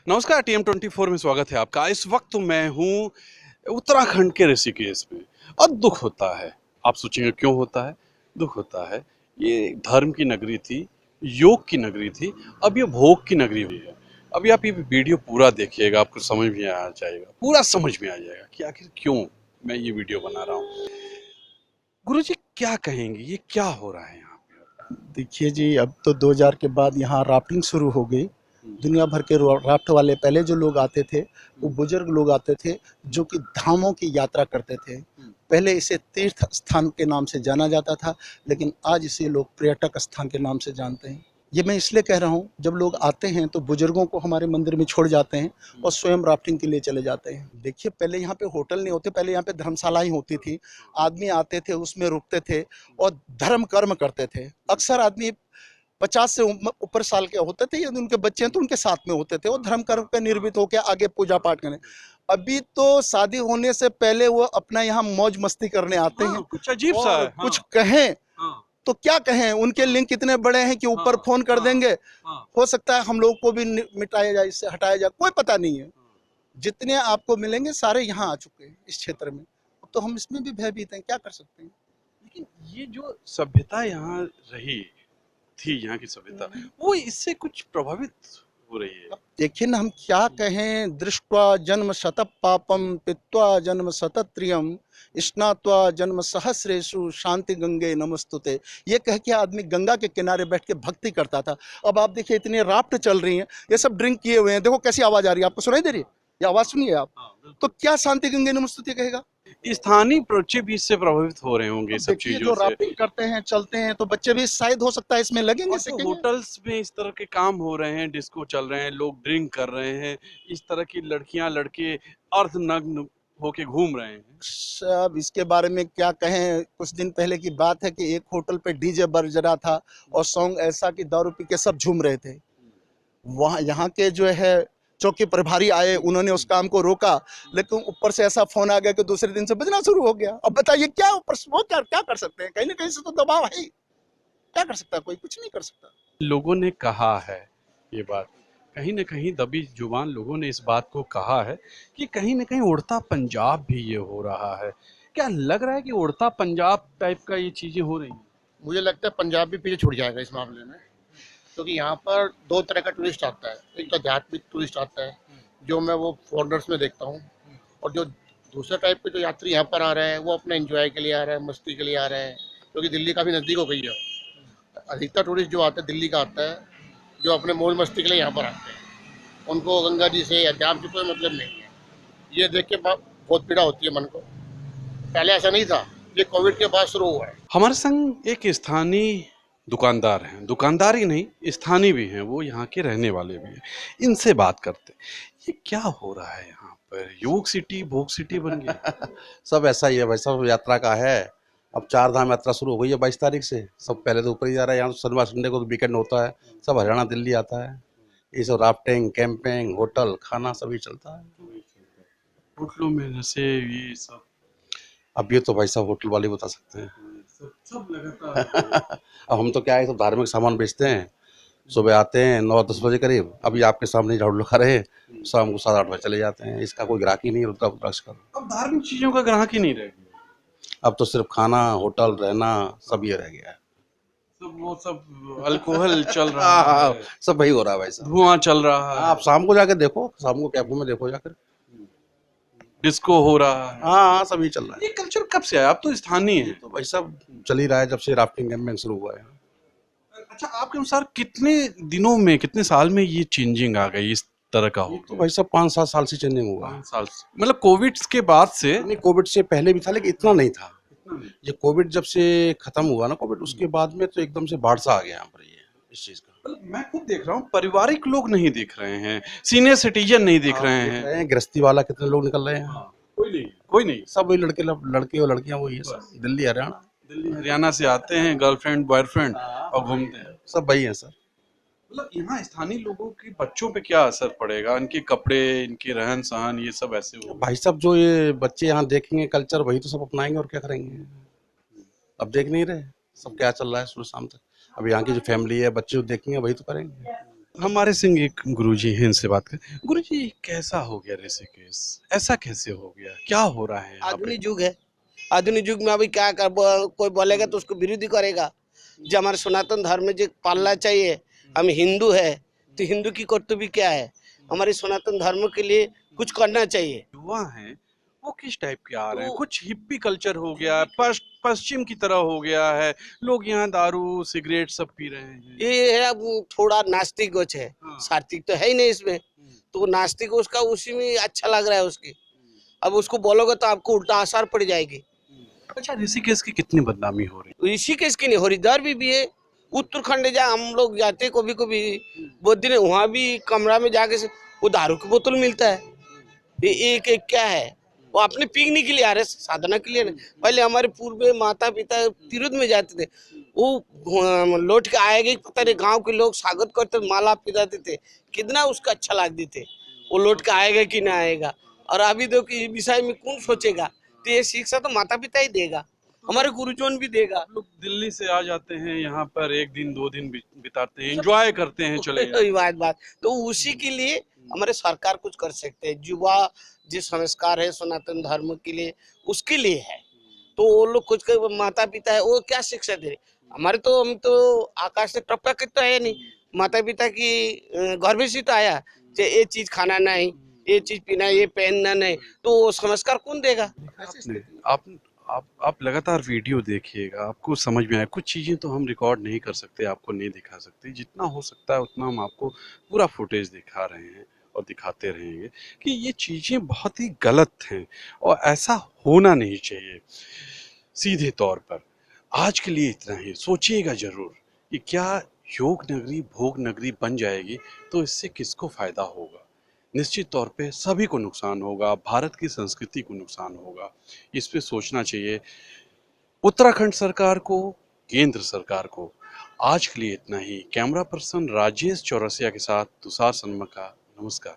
नमस्कार, TM24 में स्वागत है आपका। इस वक्त मैं हूँ उत्तराखंड के ऋषिकेश में और दुख होता है। आप सोचेंगे क्यों होता है? दुख होता है, ये धर्म की नगरी थी, योग की नगरी थी, अब ये भोग की नगरी हुई है। अभी आप ये वीडियो पूरा देखिएगा, आपको समझ में आ जाएगा, पूरा समझ में आ जाएगा कि आखिर क्यों मैं ये वीडियो बना रहा हूँ। गुरुजी क्या कहेंगे, ये क्या हो रहा है यहाँ पे? देखिए जी, अब तो 2000 के बाद यहाँ राफ्टिंग शुरू हो गई। दुनिया भर के राफ्ट वाले पहले जो लोग आते थे वो बुजुर्ग लोग आते थे जो कि धामों की यात्रा करते थे। पहले इसे तीर्थ स्थान के नाम से जाना जाता था, लेकिन आज इसे लोग पर्यटक स्थान के नाम से जानते हैं। ये मैं इसलिए कह रहा हूँ, जब लोग आते हैं तो बुजुर्गों को हमारे मंदिर में छोड़ जाते हैं और स्वयं राफ्टिंग के लिए चले जाते हैं। देखिए, पहले यहाँ पे होटल नहीं होते, पहले यहाँ पे धर्मशाला ही होती थी। आदमी आते थे, उसमें रुकते थे और धर्म कर्म करते थे। अक्सर आदमी 50 से ऊपर साल के होते थे, यदि उनके बच्चे हैं तो उनके साथ में होते थे और धर्म कर्म पे निर्मित होकर आगे पूजा पाठ करने। अभी तो शादी होने से पहले वो अपना यहाँ मौज मस्ती करने आते हैं। कुछ अजीब सा है। कुछ कहें तो क्या कहें, उनके लिंक इतने बड़े हैं कि ऊपर फोन कर देंगे। हो सकता है हम लोग को भी मिटाया जाए, इससे हटाया जाए, कोई पता नहीं है। जितने आपको मिलेंगे सारे यहाँ आ चुके हैं इस क्षेत्र में, तो हम इसमें भी भयभीत हैं, क्या कर सकते हैं। लेकिन ये जो सभ्यता यहाँ रही थी, यहाँ की सभ्यता, वो इससे कुछ प्रभावित हो रही है। अब देखिए ना, हम क्या कहें। दृष्ट्वा जन्म शतः पापम पित्वा जन्म शतत्रियम स्नात्वा जन्म सहस्रेषु शांति गंगे नमस्तुते। ये कह के आदमी गंगा के किनारे बैठ के भक्ति करता था। अब आप देखिए, इतने राफ्ट चल रही हैं, ये सब ड्रिंक किए हुए हैं। देखो कैसी आवाज आ रही है, आपको सुनाई दे रही है? ये आवाज सुनिए आप, तो क्या शांति गंगे नमस्तुते कहेगा? स्थानीय बच्चे भी इससे प्रभावित हो रहे होंगे, सब देखिए, चीजों जो से। राफ्टिंग करते हैं, चलते हैं, तो बच्चे भी शायद हो सकता है इसमें लगेंगे, और जो सीखेंगे। होटल्स में इस तरह के काम हो रहे हैं, डिस्को चल रहे हैं, लोग ड्रिंक कर रहे हैं, इस तरह की लड़कियां लड़के अर्धनग्न होके घूम रहे हैं। अब इसके बारे में क्या कहें। कुछ दिन पहले की बात है कि एक होटल पे डीजे बज रहा था और सॉन्ग ऐसा कि दारू पी के सब झूम रहे थे। वहाँ यहाँ के जो है चौकी प्रभारी आए, उन्होंने उस काम को रोका, लेकिन ऊपर से ऐसा फोन आ गया कि दूसरे दिन से बजना शुरू हो गया। अब बताइए क्या ऊपर वो क्या कर सकते हैं? कहीं ना कहीं से तो दबाव है ही। क्या कर सकता है? कोई कुछ नहीं कर सकता। लोगों ने कहा है ये बात, कहीं न कहीं दबी जुबान लोगों ने इस बात को कहा है कि कहीं न कहीं उड़ता पंजाब भी ये हो रहा है। क्या लग रहा है कि उड़ता पंजाब टाइप का ये चीजें हो रही हैं? मुझे लगता है पंजाब भी पीछे छूट जाएगा इस मामले में, क्योंकि यहाँ पर दो तरह का टूरिस्ट आता है। एक तो आध्यात्मिक टूरिस्ट आता है, जो मैं वो फॉरेनर्स में देखता हूँ, और जो दूसरे टाइप के जो यात्री यहाँ पर आ रहे हैं वो अपने एंजॉय के लिए आ रहे हैं, मस्ती के लिए आ रहे हैं, क्योंकि दिल्ली काफ़ी नज़दीक हो गई है। अधिकतर टूरिस्ट जो आता है दिल्ली का आता है, जो अपने मौज मस्ती के लिए यहाँ पर आते हैं। उनको गंगा जी से या डैम से कोई मतलब नहीं है। ये देख के बहुत पीड़ा होती है मन को। पहले ऐसा नहीं था, ये कोविड के बाद शुरू हुआ है। हमारे संग एक स्थानीय दुकानदार हैं, दुकानदार ही नहीं स्थानीय भी हैं, वो यहाँ के रहने वाले भी हैं। इनसे बात करते हैं, ये क्या हो रहा है यहाँ पर? योग सिटी भोग सिटी बन गई। सब ऐसा ही है भाई, सब यात्रा का है। अब 4 धाम यात्रा शुरू हो गई है 22 तारीख से। सब पहले तो ऊपर ही जा रहा है, यहाँ तो शनिवार संडे को तो वीकेंड होता है, सब हरियाणा दिल्ली आता है। ये सब राफ्टिंग, कैंपिंग, होटल, खाना सभी चलता है। होटलों में नशे ये सब अब ये तो भाई साहब होटल वाले बता सकते हैं। सब लगातार। अब हम तो क्या है, सब धार्मिक सामान बेचते हैं। सुबह आते हैं 9-10 बजे करीब, अभी आपके सामने झाड़ू लगा रहे हैं, शाम को 7-8 बजे चले जाते हैं। इसका कोई ग्राहक ही नहीं रुद्राक्ष का। अब धार्मिक चीजों का ग्राहक ही नहीं रह गया। अब तो सिर्फ खाना, होटल, रहना सब ये रह गया है। सब अल्कोहल चल रहा है, सब वही हो रहा है भाई साहब। धुआं चल रहा है, आप शाम को जाके देखो, शाम को कैफे में देखो जाकर, डिस्को हो रहा है। हाँ सब ये चल रहा है। ये कल्चर कब से आया? आप तो स्थानीय हैं। तो भाई साहब चल ही रहा है जब से राफ्टिंग कैंपिंग शुरू हुआ है। अच्छा, आपके अनुसार कितने दिनों में, कितने साल में ये चेंजिंग आ गई, इस तरह का हो? तो भाई साहब 5-7 साल से चेंजिंग हुआ। 5 साल से, मतलब कोविड के बाद से? नहीं, कोविड से पहले भी था लेकिन इतना नहीं था। ये कोविड जब से खत्म हुआ ना, कोविड उसके बाद में तो एकदम से बाढ़ सा आ गया यहाँ पर ये इस चीज का। मैं खुद देख रहा हूँ, पारिवारिक लोग नहीं दिख रहे हैं, सीनियर सिटीजन नहीं दिख रहे हैं। गृहस्थी वाला कितने लोग निकल रहे हैं? कोई नहीं, कोई नहीं। सब वही लड़के और लड़कियां वही है, सब दिल्ली हरियाणा। दिल्ली हरियाणा से आते हैं, गर्लफ्रेंड बॉयफ्रेंड और घूमते हैं। सब वही है सर। मतलब यहाँ स्थानीय लोगों के बच्चों पे क्या असर पड़ेगा? इनके कपड़े, इनके रहन सहन, ये सब ऐसे हो? भाई साहब जो ये बच्चे यहाँ देखेंगे कल्चर, वही तो सब अपनाएंगे और क्या करेंगे। अब देख नहीं रहे सब क्या चल रहा है सुबह शाम तक। अब यहाँ की जो फैमिली है, बच्चे जो देखेंगे वही तो करेंगे। हमारे सिंह एक गुरुजी हैं, इनसे बात कर। गुरुजी कैसा हो गया ऋषिकेश, ऐसा कैसे हो गया, क्या हो रहा है यहाँ पे? आधुनिक युग है। आधुनिक युग में अभी क्या कोई बोलेगा तो उसको विरोधी करेगा। जो हमारे सनातन धर्म में जो पालना चाहिए, हम हिंदू है तो हिंदू की कर्तव्य क्या है, हमारे सनातन धर्म के लिए कुछ करना चाहिए। युवा हैं वो किस टाइप के आ रहे हैं? तो- कुछ हिप्पी कल्चर हो गया है, पश्चिम की तरह हो गया है, लोग यहाँ दारू सिगरेट सब पी रहे हैं। ये है अब थोड़ा नास्तिक गोच है, हाँ। सात्विक तो है ही नहीं इसमें। तो नास्तिक उसका उसी में अच्छा लग रहा है उसकी। अब उसको बोलोगे तो आपको उल्टा असर पड़ जाएगी। अच्छा, ऋषिकेश की कितनी बदनामी हो रही ऋषिकेश की नहीं, हरिद्वार भी है। उत्तराखंड जा हम लोग जाते कभी कभी, बहुत दिन वहाँ भी कमरा में जाके वो दारू की बोतल मिलता है। ये एक एक क्या है, वो अपने पीने के लिए आ रहे, साधना के लिए नहीं। पहले हमारे पूर्व माता पिता तीर्थ में जाते थे, वो लौट के आएंगे, पता नहीं गांव के लोग स्वागत करते, माला पिलाते थे, कितना उसका अच्छा लगते थे। वो लौट के आएगा कि ना आएगा। और अभी तो कि विषय में कौन सोचेगा, तो ये शिक्षा तो माता पिता ही देगा, हमारे गुरुजन भी देगा। है? लोग दिल्ली से आ जाते हैं यहाँ पर, एक दिन दो दिन बिताते हैं, एंजॉय करते हैं, चले जाते हैं। वही बात तो उसी के लिए हमारे सरकार कुछ कर सकते हैं। युवा जो संस्कार है सनातन धर्म के लिए, उसके लिए है। तो वो लोग कुछ माता पिता है वो क्या शिक्षा दे रहे। हमारे तो हम तो आकाश से टपका के तो है नहीं, माता पिता की घर में से तो आया कि ये चीज खाना नहीं, ये चीज पीना, ये पहनना नहीं, तो वो संस्कार कौन देगा। आपने आप लगातार वीडियो देखिएगा, आपको समझ में आए। कुछ चीज़ें तो हम रिकॉर्ड नहीं कर सकते, आपको नहीं दिखा सकते, जितना हो सकता है उतना हम आपको पूरा फुटेज दिखा रहे हैं और दिखाते रहेंगे कि ये चीज़ें बहुत ही गलत हैं और ऐसा होना नहीं चाहिए। सीधे तौर पर आज के लिए इतना ही। सोचिएगा जरूर कि क्या योग नगरी भोग नगरी बन जाएगी तो इससे किसको फायदा होगा। निश्चित तौर पे सभी को नुकसान होगा, भारत की संस्कृति को नुकसान होगा। इस पे सोचना चाहिए उत्तराखंड सरकार को, केंद्र सरकार को। आज के लिए इतना ही। कैमरा पर्सन राजेश चौरसिया के साथ तुषार सन्मका, नमस्कार।